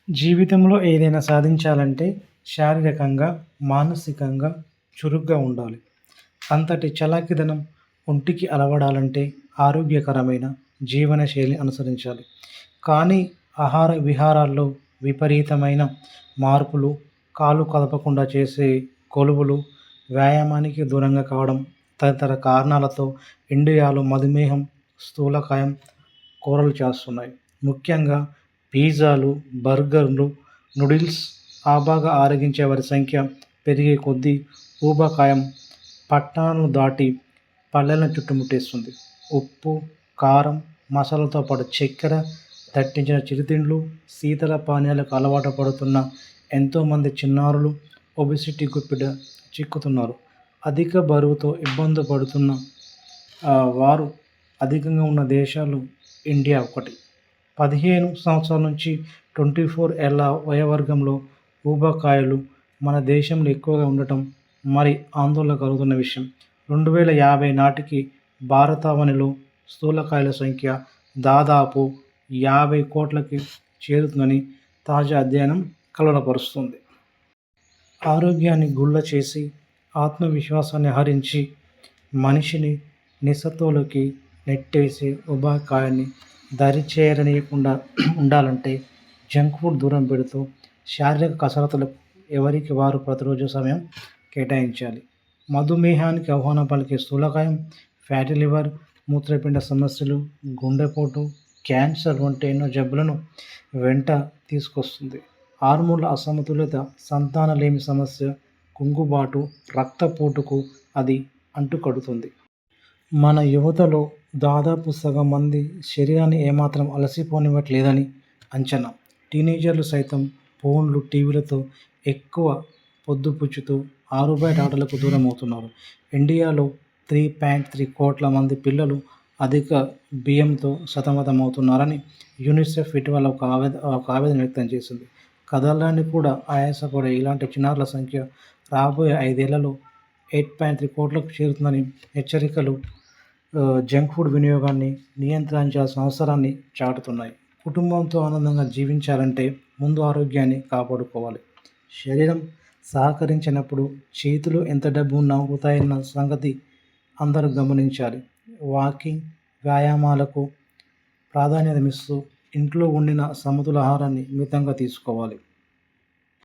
జీవితంలో ఏదైనా సాధించాలంటే శారీరకంగా, మానసికంగా చురుగ్గా ఉండాలి. అంతటి చలాకిదనం ఒంటికి అలవడాలంటే ఆరోగ్యకరమైన జీవనశైలి అనుసరించాలి. కానీ ఆహార విహారాల్లో విపరీతమైన మార్పులు, కాలు కదపకుండా చేసే కొలువులు, వ్యాయామానికి దూరంగా కావడం తదితర కారణాలతో ఇండియాలో మధుమేహం, స్థూలకాయం కోరలు చేస్తున్నాయి. ముఖ్యంగా పిజ్జాలు, బర్గర్లు, నూడిల్స్ బాగా ఆరగించే వారి సంఖ్య పెరిగే కొద్దీ ఊబకాయం పట్టణాలను దాటి పల్లెలను చుట్టుముట్టేస్తుంది. ఉప్పు, కారం, మసాలాలతో పాటు చక్కెర, దట్టించిన చిరుతిండ్లు, శీతల పానీయాలకు అలవాటు పడుతున్న ఎంతోమంది చిన్నారులు ఒబెసిటీ గుప్పిట చిక్కుతున్నారు. అధిక బరువుతో ఇబ్బంది పడుతున్న వారు అధికంగా ఉన్న దేశాలు ఇండియా ఒకటి. 15 సంవత్సరాల నుంచి 24 ఏళ్ల వయోవర్గంలో ఊబకాయాలు మన దేశంలో ఎక్కువగా ఉండటం మరి ఆందోళన కలుగుతున్న విషయం. 2050 నాటికి భారతావనిలో స్థూలకాయుల సంఖ్య దాదాపు 50 కోట్లకి చేరుతుందని తాజా అధ్యయనం కలవరపరుస్తుంది. ఆరోగ్యాన్ని గుల్ల చేసి, ఆత్మవిశ్వాసాన్ని హరించి, మనిషిని నిస్సత్తువలోకి నెట్టేసే ఊబకాయాన్ని దరిచేరనీయకుండా ఉండాలంటే జంక్ ఫుడ్ దూరం పెడుతూ శారీరక కసరత్తులకు ఎవరికి వారు ప్రతిరోజు సమయం కేటాయించాలి. మధుమేహానికి ఆహ్వానం పలికే స్థూలకాయం, ఫ్యాటీ లివర్, మూత్రపిండ సమస్యలు, గుండెపోటు, క్యాన్సర్ వంటి ఎన్నో జబ్బులను వెంట తీసుకొస్తుంది. హార్మోన్ల అసమతుల్యత, సంతానలేమి సమస్య, కుంగుబాటు, రక్తపోటుకు అది అంటుకడుతుంది. మన యువతలో దాదాపు సగం మంది శరీరాన్ని ఏమాత్రం అలసిపోనివ్వట్లేదని అంచనా. టీనేజర్లు సైతం ఫోన్లు, టీవీలతో ఎక్కువ పొద్దుపుచ్చుతూ ఆరుబయట ఆటలకు దూరం అవుతున్నారు. ఇండియాలో 3.3 కోట్ల మంది పిల్లలు అధిక బియ్యంతో సతమతమవుతున్నారని యూనిసెఫ్ ఇటీవల ఒక ఆవేదన వ్యక్తం చేసింది. కదలడానికి కూడా ఆయాసపడే ఇలాంటి చిన్నారుల సంఖ్య రాబోయే 5 ఏళ్లలో 8.3 కోట్లకు చేరుతుందని హెచ్చరికలు జంక్ ఫుడ్ వినియోగాన్ని నియంత్రించాల్సిన అవసరాన్ని చాటుతున్నాయి. కుటుంబంతో ఆనందంగా జీవించాలంటే ముందు ఆరోగ్యాన్ని కాపాడుకోవాలి. శరీరం సహకరించినప్పుడు చేతిలో ఎంత డబ్బు ఉన్నా వృథాయన్న సంగతి అందరూ గమనించాలి. వాకింగ్, వ్యాయామాలకు ప్రాధాన్యతనిస్తూ ఇంట్లో వండిన సమతుల ఆహారాన్ని మితంగా తీసుకోవాలి.